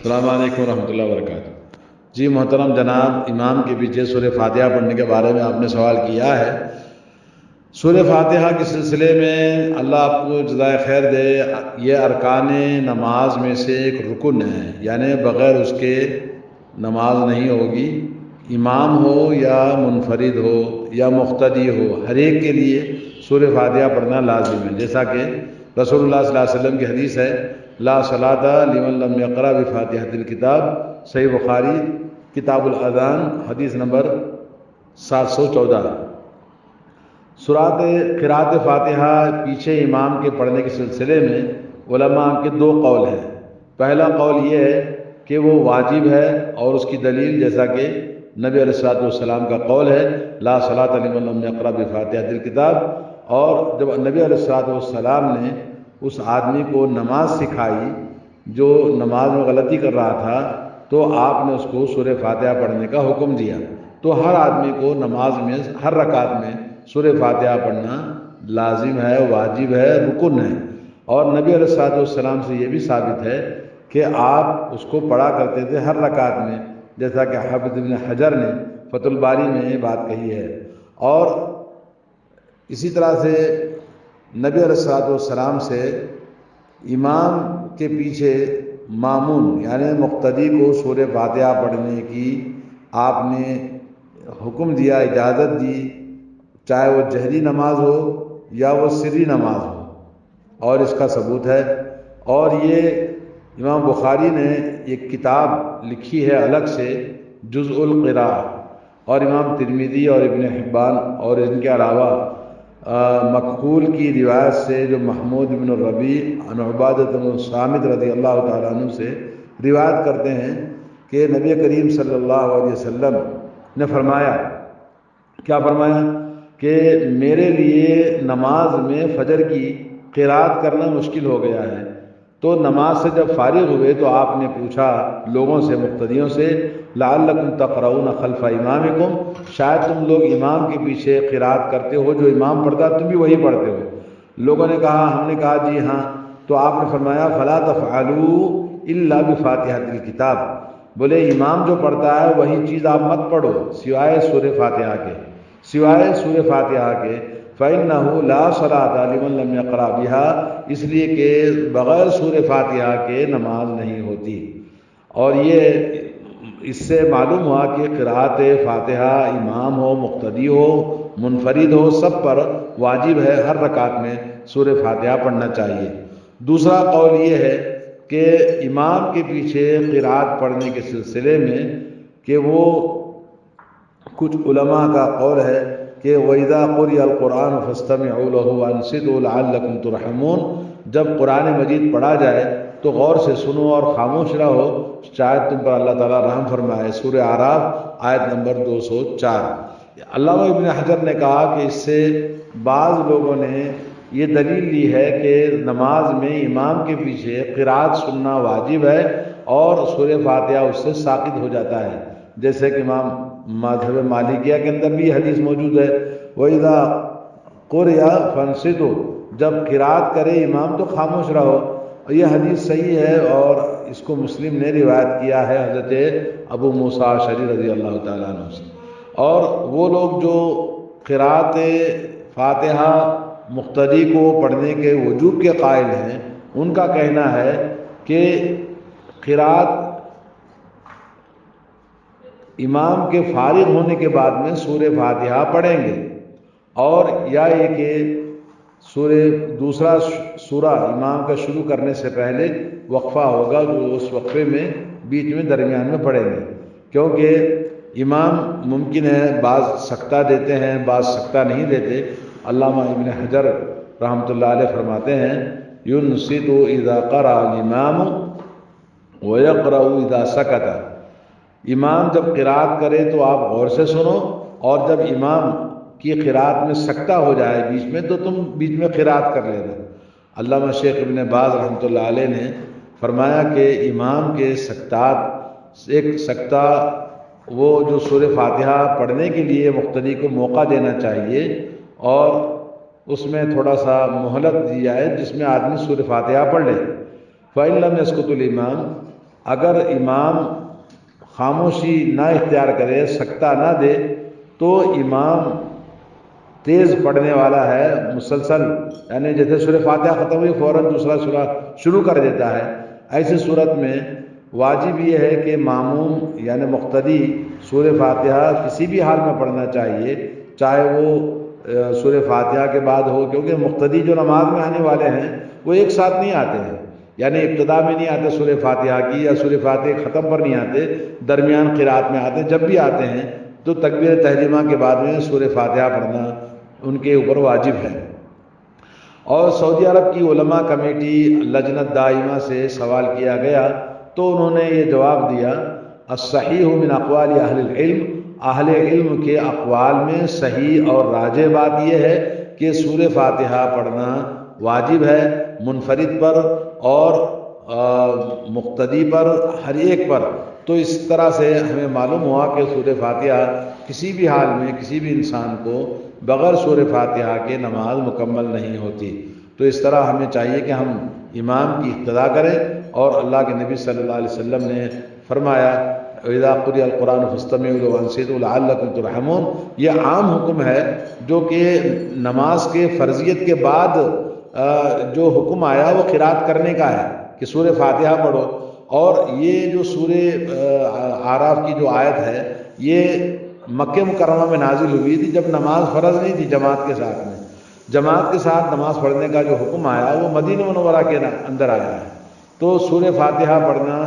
السلام علیکم ورحمۃ اللہ وبرکاتہ۔ جی محترم جناب، امام کے پیچھے سورہ فاتحہ پڑھنے کے بارے میں آپ نے سوال کیا ہے۔ سورہ فاتحہ کے سلسلے میں اللہ آپ کو جزائے خیر دے، یہ ارکان نماز میں سے ایک رکن ہے، یعنی بغیر اس کے نماز نہیں ہوگی۔ امام ہو یا منفرد ہو یا مقتدی ہو، ہر ایک کے لیے سورہ فاتحہ پڑھنا لازم ہے، جیسا کہ رسول اللہ صلی اللہ علیہ وسلم کی حدیث ہے، لا صلاۃ لمن لم یقرأ بفاتحۃ الکتاب، صحیح بخاری کتاب الاذان حدیث نمبر 714۔ قرأت فاتحہ پیچھے امام کے پڑھنے کے سلسلے میں علماء کے دو قول ہیں۔ پہلا قول یہ ہے کہ وہ واجب ہے، اور اس کی دلیل جیسا کہ نبی علیہ الصلوۃ والسلام کا قول ہے، لا صلاۃ لمن لم یقرأ بفاتحۃ الکتاب۔ اور جب نبی علیہ الصلوۃ والسلام نے اس آدمی کو نماز سکھائی جو نماز میں غلطی کر رہا تھا، تو آپ نے اس کو سورہ فاتحہ پڑھنے کا حکم دیا۔ تو ہر آدمی کو نماز میں ہر رکعت میں سورہ فاتحہ پڑھنا لازم ہے، واجب ہے، رکن ہے۔ اور نبی علیہ الصلوۃ والسلام سے یہ بھی ثابت ہے کہ آپ اس کو پڑھا کرتے تھے ہر رکعت میں، جیسا کہ حافظ ابن حجر نے فتح الباری میں یہ بات کہی ہے۔ اور اسی طرح سے نبی علیہ الصلوۃ والسلام سے امام کے پیچھے مامون یعنی مقتدی کو سورہ فاتحہ پڑھنے کی آپ نے حکم دیا، اجازت دی، چاہے وہ جہری نماز ہو یا وہ سری نماز ہو، اور اس کا ثبوت ہے۔ اور یہ امام بخاری نے ایک کتاب لکھی ہے الگ سے، جزء القراءہ، اور امام ترمذی اور ابن حبان اور ان کے علاوہ مقبول کی روایت سے جو محمود بن الربیع عن عبادۃ بن الصامت رضی اللہ تعالیٰ عنہ سے روایت کرتے ہیں کہ نبی کریم صلی اللہ علیہ وسلم نے فرمایا، کیا فرمایا کہ میرے لیے نماز میں فجر کی قرات کرنا مشکل ہو گیا ہے۔ تو نماز سے جب فارغ ہوئے تو آپ نے پوچھا لوگوں سے، مقتدیوں سے، لعلکم تقرؤون خلف امامکم، شاید تم لوگ امام کے پیچھے قرات کرتے ہو، جو امام پڑھتا تم بھی وہی پڑھتے ہو۔ لوگوں نے کہا، ہم نے کہا جی ہاں۔ تو آپ نے فرمایا فلا تفعلوا الا بفاتحۃ الکتاب، بولے امام جو پڑھتا ہے وہی چیز آپ مت پڑھو سوائے سورہ فاتحہ کے، سوائے سورہ فاتحہ کے، فإنہ لا صلاۃ لمن لم یقرأ بها، اس لیے کہ بغیر سورہ فاتحہ کے نماز نہیں ہوتی۔ اور یہ اس سے معلوم ہوا کہ قرأت فاتحہ امام ہو، مقتدی ہو، منفرد ہو، سب پر واجب ہے، ہر رکعت میں سورہ فاتحہ پڑھنا چاہیے۔ دوسرا قول یہ ہے کہ امام کے پیچھے قرأت پڑھنے کے سلسلے میں کہ وہ کچھ علماء کا قول ہے کہ وَإِذَا قُرِئَ الْقُرْآنُ فَاسْتَمِعُوا لَهُ وَأَنصِتُوا لَعَلَّكُمْ تُرْحَمُونَ، جب قرآن مجید پڑھا جائے تو غور سے سنو اور خاموش رہو، شاید تم پر اللہ تعالیٰ رحم فرمائے۔ سورہ اعراف آیت نمبر 204۔ علامہ ابن حجر نے کہا کہ اس سے بعض لوگوں نے یہ دلیل لی ہے کہ نماز میں امام کے پیچھے قرات سننا واجب ہے، اور سورہ فاتحہ اس سے ساقط ہو جاتا ہے، جیسے کہ امام مذہب مالکیہ کے اندر بھی حدیث موجود ہے، وَإِذَا قُرِئَ فَانصِتُوا، جب قرات کرے امام تو خاموش رہو۔ یہ حدیث صحیح ہے، اور اس کو مسلم نے روایت کیا ہے حضرت ابو موسیٰ اشعری رضی اللہ تعالیٰ عنہ سے۔ اور وہ لوگ جو قرات فاتحہ مقتدی کو پڑھنے کے وجوب کے قائل ہیں، ان کا کہنا ہے کہ قرات امام کے فارغ ہونے کے بعد میں سورہ فاتحہ پڑھیں گے، اور یا یہ کہ دوسرا سورہ امام کا شروع کرنے سے پہلے وقفہ ہوگا، جو اس وقفے میں بیچ میں درمیان میں پڑھیں گے، کیونکہ امام ممکن ہے بعض سکتہ دیتے ہیں، بعض سکتہ نہیں دیتے۔ علامہ ابن حجر رحمۃ اللہ علیہ فرماتے ہیں، يُنصِتُ إِذَا قَرَأَ الْإِمَامُ وَيَقْرَأُ إِذَا سَكَتَ، امام جب قرات کرے تو آپ غور سے سنو، اور جب امام کی قرات میں سکتہ ہو جائے بیچ میں تو تم بیچ میں قرات کر لینا۔ علامہ شیخ ابن باز رحمۃ اللہ علیہ نے فرمایا کہ امام کے سکتات، ایک سکتہ وہ جو سورہ فاتحہ پڑھنے کے لیے مقتدی کو موقع دینا چاہیے، اور اس میں تھوڑا سا مہلت دی جائے جس میں آدمی سورہ فاتحہ پڑھ لے۔ فَإِن لَمْ يَسْقُطِ الْإِمَامُ، اگر امام خاموشی نہ اختیار کرے، سکتہ نہ دے، تو امام تیز پڑھنے والا ہے مسلسل، یعنی جیسے سورہ فاتحہ ختم ہوئی فوراً دوسرا سورہ شروع کر دیتا ہے، ایسی صورت میں واجب یہ ہے کہ معموم یعنی مقتدی سورہ فاتحہ کسی بھی حال میں پڑھنا چاہیے، چاہے وہ سورہ فاتحہ کے بعد ہو، کیونکہ مقتدی جو نماز میں آنے والے ہیں وہ ایک ساتھ نہیں آتے ہیں، یعنی ابتدا میں نہیں آتے سورہ فاتحہ کی، یا سورہ فاتحہ ختم پر نہیں آتے، درمیان قرات میں آتے، جب بھی آتے ہیں تو تکبیر تحریمہ کے بعد میں سورہ فاتحہ پڑھنا ان کے اوپر واجب ہے۔ اور سعودی عرب کی علماء کمیٹی لجنت دائمہ سے سوال کیا گیا تو انہوں نے یہ جواب دیا، الصحیح من اقوال اہل العلم، اہل علم کے اقوال میں صحیح اور راجح بات یہ ہے کہ سورہ فاتحہ پڑھنا واجب ہے منفرد پر اور مقتدی پر، ہر ایک پر۔ تو اس طرح سے ہمیں معلوم ہوا کہ سورہ فاتحہ کسی بھی حال میں کسی بھی انسان کو بغیر سورہ فاتحہ کے نماز مکمل نہیں ہوتی۔ تو اس طرح ہمیں چاہیے کہ ہم امام کی اقتداء کریں، اور اللہ کے نبی صلی اللہ علیہ وسلم نے فرمایا اذا قرئ القرآن فاستمعوا له وانصتوا لعلکم ترحمون، یہ عام حکم ہے جو کہ نماز کے فرضیت کے بعد جو حکم آیا وہ قرات کرنے کا ہے کہ سورہ فاتحہ پڑھو۔ اور یہ جو سورہ اعراف کی جو آیت ہے یہ مکہ مکرمہ میں نازل ہوئی تھی جب نماز فرض نہیں تھی جماعت کے ساتھ میں، جماعت کے ساتھ نماز پڑھنے کا جو حکم آیا وہ مدینہ منورہ کے اندر آیا ہے۔ تو سورہ فاتحہ پڑھنا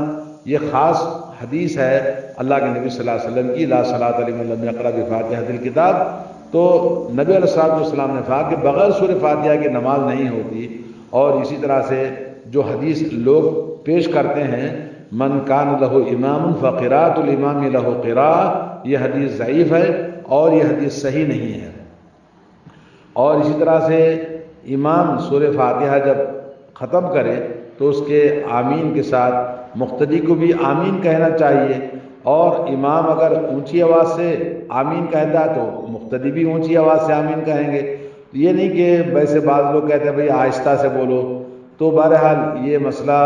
یہ خاص حدیث ہے اللہ کے نبی صلی اللہ علیہ وسلم کی، لا صلاۃ لمن لم یقرأ بفاتحۃ الکتاب۔ تو نبی علیہ الصلوۃ والسلام نے کہا کہ بغیر سورہ فاتحہ کی نماز نہیں ہوتی۔ اور اسی طرح سے جو حدیث لوگ پیش کرتے ہیں من کان لہ امام فقراءۃ الامام لہ قراءۃ، یہ حدیث ضعیف ہے اور یہ حدیث صحیح نہیں ہے۔ اور اسی طرح سے امام سورہ فاتحہ جب ختم کرے تو اس کے آمین کے ساتھ مقتدی کو بھی آمین کہنا چاہیے، اور امام اگر اونچی آواز سے آمین کہتا ہے تو مقتدی بھی اونچی آواز سے آمین کہیں گے۔ یہ نہیں کہ ویسے بعض لوگ کہتے ہیں بھئی آہستہ سے بولو، تو بہرحال یہ مسئلہ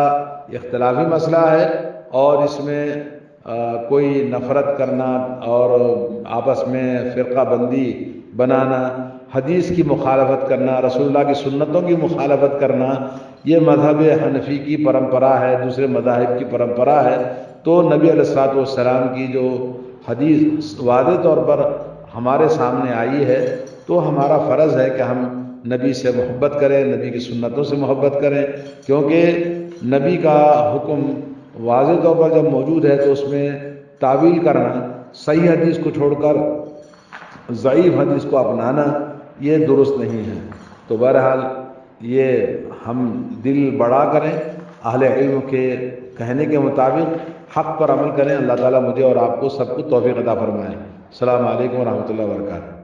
اختلافی مسئلہ ہے، اور اس میں کوئی نفرت کرنا اور آپس میں فرقہ بندی بنانا، حدیث کی مخالفت کرنا، رسول اللہ کی سنتوں کی مخالفت کرنا، یہ مذہب حنفی کی پرمپرا ہے، دوسرے مذاہب کی پرمپرا ہے۔ تو نبی علیہ الصلوۃ والسلام کی جو حدیث واضح طور پر ہمارے سامنے آئی ہے تو ہمارا فرض ہے کہ ہم نبی سے محبت کریں، نبی کی سنتوں سے محبت کریں، کیونکہ نبی کا حکم واضح طور پر جب موجود ہے تو اس میں تعویل کرنا، صحیح حدیث کو چھوڑ کر ضعیف حدیث کو اپنانا، یہ درست نہیں ہے۔ تو بہرحال یہ ہم دل بڑا کریں، اہل علم کے کہنے کے مطابق حق پر عمل کریں۔ اللہ تعالیٰ مجھے اور آپ کو سب کو توفیق عطا فرمائے۔ السلام علیکم ورحمۃ اللہ وبرکاتہ۔